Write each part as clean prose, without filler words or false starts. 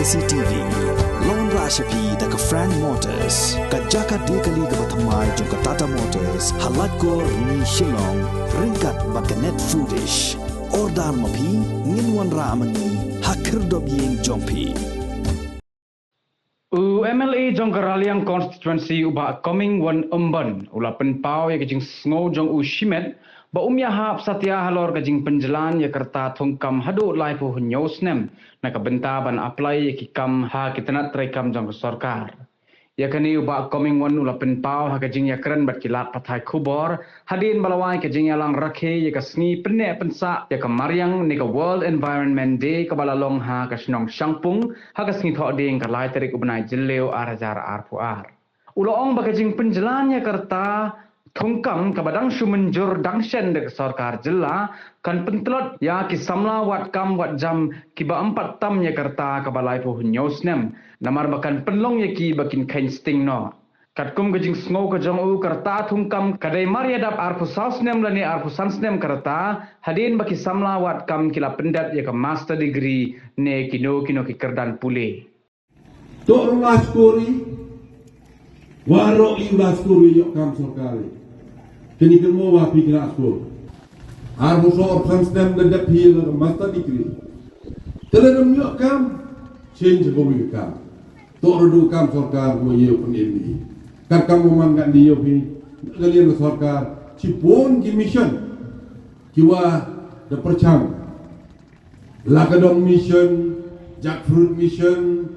CCTV Lon Rashapi daga Frank Motors Kajaka dekali ga bathamai jong Tata Motors halat ko ni Shillong ringkat bakanet foodish ordal mapi nginwan ramani hakir dobyeng jongpi MLA jong Karaliang constituency uba Comingone Ymbon ula penpau ya kejing sngo jong Shimet ba Ïahap satya halor kejing Pynjlan ya kerta Thungkam Haduh lai pu hunyo Snem na kabenta ban apply ya kikam ha kitanat trekam jong sarkar ya kani uba Comingone ula penpau ha kejing ya keren bat kilat pathai khubor hadin balawai kejing ya lang rakhe ya kasngi penne pensa ya kamariang ni ka World Environment Day kabalalong ha kasnong shangpung ha kasngi tho ding ka lai tarik ubnai jileu arajar arpuar uloong ba kejing Pynjlan ya kerta Thungkam kabadang sumenjur dangshen dek sarkar jilla kan pentelot ya ki samla wat kam wat jam kiba 4 tam ya kerta kabalai pu hunyo Snem namar bakan penlong ya ki bakin kain sting no katkum gejing sngo ka jong u kerta Thungkam kadai maria dap arpu Snem lani arpu Snem kerta hadin baki samla wat kam kila pendat ya ka master degree ne kino ki kerdan pule to laskuri waro laskuri yok kam sarkari kini kelmo wa pikir askor arbu sor Snem dedap hil master degree telenam yok kam change bomi kam to rodu kam sarkar mo ye penini kan kam man kan dia pi galian sarkar cipon ki mission kiwa de perchang lakadong mission jackfruit mission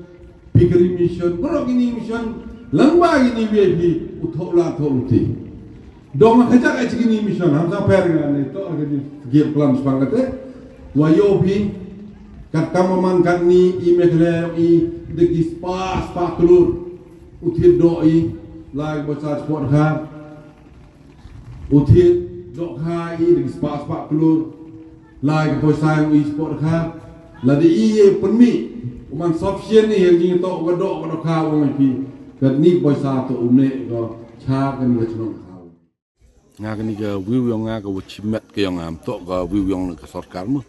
pikiri mission pro gini mission lamba gini VIP uthola thouti dong khajak ai gini mission hamsa per ngane to gini gir plan spangate wayo pi kat kamaman kan ni imekle I de spas pa klur uthir doi lag bosat sport kha uthir do kha I de spas pa klur lag bosang I sport kha la de I penmi man sufficient ni yang jing to godok godok kha wong pi kat ni boisa to umne go cha kan ga chnong kha nga kan ni ga wiu yong nga ga chimet ke yong am to ga wiu yong ka sarkar mu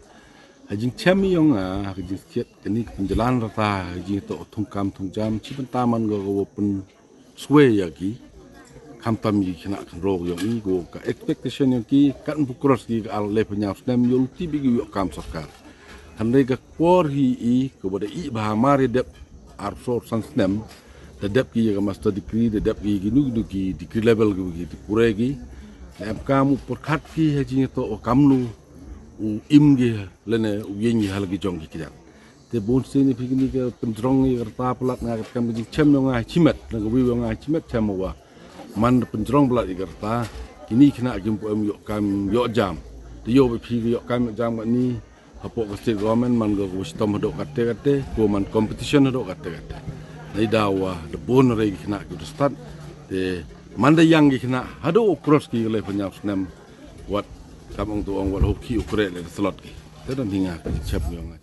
hajing chami yong nga ga jing kiet kani Pynjlan rata jing to Thungkam Thungjam chi pentaman go open sway ya ki kam tam yi khna kan ro yong I go ka expectation yong ki kan bu cross ki al le pnya Snem yul ti bi yo kam sarkar handai ka por hi I kepada I bahamari dep arsor Snem the dep ki ga master degree the dep ki nu ki degree level ki pure ki am kamu perkhat ki haji to kamlu u im gi lene u yengi hal gi jong ki kidan te bon sini fikini ka penjrong ni kerta pelat nga kam gi chem nga chimet nga wi nga chimet chem wa man penjrong pelat kerta kini kena gimpo yo kam yo jam de yo bi phi yo kam jam ni hapo ka state government man go wisdom do kate ko man competition do kate nei dawa de bon re kena ku start de manda yang kena hado cross ki le panyap Snem wat kamong tuang wat hoki ukre le slot ki tedan hinga chep yo nga